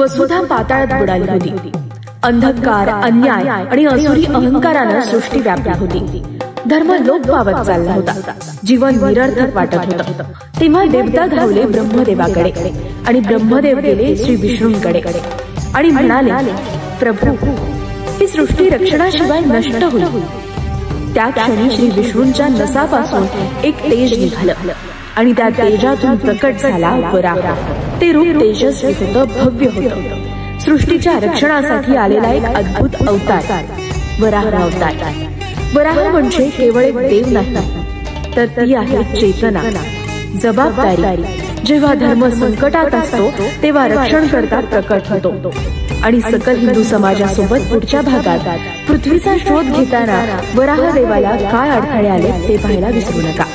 वसुधा पाताळात बुडाली होती. अंधकार, अन्याय आणि असुरी अहंकारानं सृष्टी व्यापली होती. धर्म लोप पावत चालला होता. जीवन निरर्थक वाटत होतं. तेव्हा देवता धावले ब्रह्मदेवाकडे आणि ब्रह्मदेव गेले श्री विष्णूंकडे आणि म्हणाले, प्रभू, ही सृष्टी रक्षणाशिवाय नष्ट होईल. त्या क्षणी श्री विष्णूंच्या नसापासून एक तेज निघालं आणि त्या तेजातून प्रकट झाला वराह. ते रूप तेजस्वी होतं, भव्य होतं. सृष्टीच्या रक्षणासाठी आलेला एक अद्भुत अवतार, वराह अवतार. वराह म्हणजे केवळ एक देव नाही, तर ती आहे चेतना, जबाबदारी. जेव्हा धर्म संकटात असतो तेव्हा रक्षण करता प्रकट होतो. आणि सकल हिंदू समाजासोबत पुढच्या भागात पृथ्वीचा शोध घेताना वराह देवाला काय अडथळे आले ते पाहायला विसरू नका.